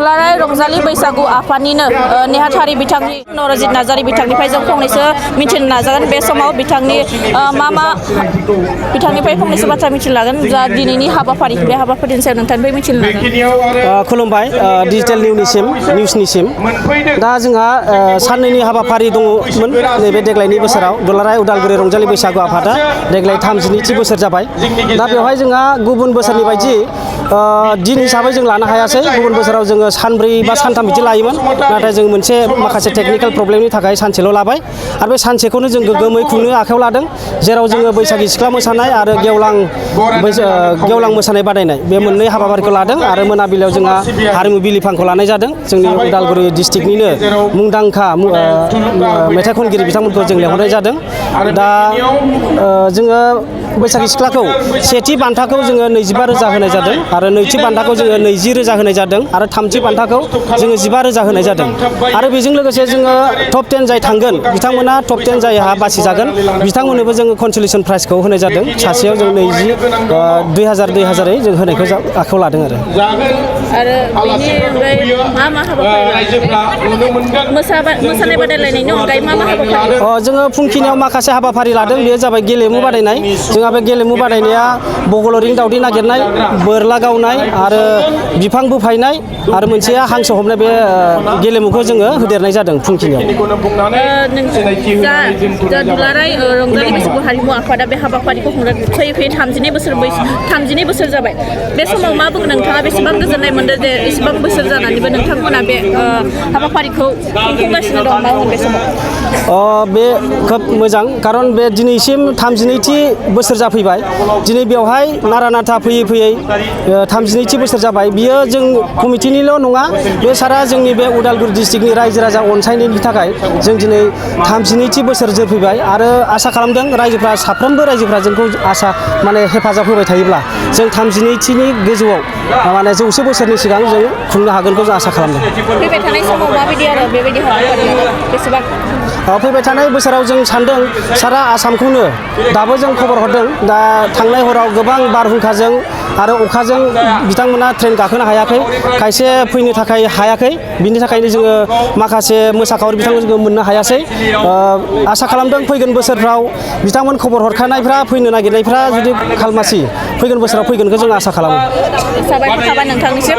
दुलाराय रंजालि बैसागु आफादनिनो नेहाथारि बिथांनि नरजित नार्जारि बिथांनिफ्राय जों फंनैसो मिथिनो नाजागोन। बे समाव बिथांनि मा बिथांनिफ्राय फंनैसो बाथ्रा मिथिनो लागोन जा दिनैनि हाबाफारि बे हाबाफारिनि सायाव नोंथांनिफ्राय मिथिनो लागोन। खुलुमबाय डिजिटेल निउसनिसिम दा जोंहा साननैनि हाबाफारि दङमोन नैबे देग्लायनि बोसोराव दुलाराय उदालगुरि रंजालि बैसागु आफादा देग्लाय 32थि बोसोर जाबाय। दा बेवहाय जोंहा गुबुन बोसोरनि बायदि दिन हिसाबै जों लानो हायासै। गुबुन बोसोराव जोङो सानब्रै बा सानथाम बिदि लायोमोन, नाथाय जों मोनसे माखासे टेकनिकेल प्रब्लेमनि थाखाय सानसेल' लाबाय आरो बे सानसेखौनो जों गोग्गोमै खुंनो आखायाव लादों, जेराव जोङो बैसागि सिख्ला मोसानाय आरो गेवलां मोसानाय बादायनाय बे मोननै हाबाफारिखौ लादों आरो मोनाबिलियाव जोंहा हारिमु बिलिफांखौ लानाय जादों। जोंनि उदालगुरि डिस्ट्रिक्टनिनो मुंदांखा मेथाइ खनगिरि बिथांमोनखौ जों लेंहरनाय जादों। दा जोङो बैसागि सिख्लाखौ सेथि बान्थाखौ जोङो 25,000 होनाय जादों आरो नैथि बान्थाखौ जोङो 20,000 होनाय जादों आरो थामथि बान्थाखौ जोङो 15,000 होनाय जादों आरो बेजों लोगोसे जोङो टप 10 जाय थांगोन बिथांमोना टप 10 जायहा बासिजागोन बिथांमोननोबो जोङो कनसोलेसन प्राइजखौ होनाय जादों। सासेयाव जों 2,000 जों होनायखौ आखायाव लादों आरो बेनि अनगायै मा हाबाफारि मोसानाय बादायलायनायनि अनगायै मा हाबाफारि? जोङो फुंखिनियाव माखासे हाबाफारि लादों। बेयो जाबाय गेलेमु बादायनाय। जोंहा बे गेलेमु बादायनाया बगलरिं दावदै नागिरनाय, बोरला गावनाय आरो बिफां बोफायनाय आरो मोनसेया हांसो हमनाय, बे गेलेमुखौ जोङो होदेरनाय जादों फुंखिनियाव। दुलाराय रंजालि बैसागु हारिमु आफादा बे हाबाफारिखौ फैयै 32 बोसोर जाबाय। बे समाव मा बुंनो नोंथाङा बेसेबां गोजोननाय मोनदों जे इसेबां बोसोर जानानैबो नोंथांमोना बे हाबाफारिखौ खुंफुंगासिनो दं? मा बुंगोन बे समाव? बे खोब मोजां, खारन बे दिनैसिम 32थि बोसोर जाफैबाय। दिनै बेवहाय नारा नाथा फैयै 32थि बोसोर जाबाय। बियो जों कमिटिनिल' नङा, बे सारा जोंनि बे उदालगुरि डिस्ट्रिक्टनि रायजो राजा अनसायनायनि थाखाय जों दिनै 32थि बोसोर जोरफैबाय आरो आसा खालामदों साफ्रोमबो रायजोफ्रा जोंखौ हेफाजाब होबाय थायोब्ला जों 32थिनि गोजौआव 100 बोसोरनि सिगां जों खुंनो हागोनखौ जों आसा खालामदों। फैबाय थानाय समाव माबायदि आरो बेबायदि हाबाफारिया बेसेबां? फैबाय थानाय बोसोराव जों सानदों सारा आसामखौनो दाबो जों खबर हरदों। दा थांनाय हराव गोबां बारहुंखाजों आरो अखाजों बिथांमोना ट्रेन गाखोनो हायाखै, खायसे फैनो थाखाय हायाखै। बिनि थाखायनो जोङो माखासे मोसाखावरि बिथांमोनखौ मोननो हायासै। आसा खालामदों फैगोन बोसोरफ्राव बिथांमोन खबर हरखानायफ्रा फैनो नागिरनायफ्रा जुदि खालमासि फैगोन बोसोराव फैगोनखौ जों आसा खालामो। साबायखर थाबाय नोंथांनिसिम।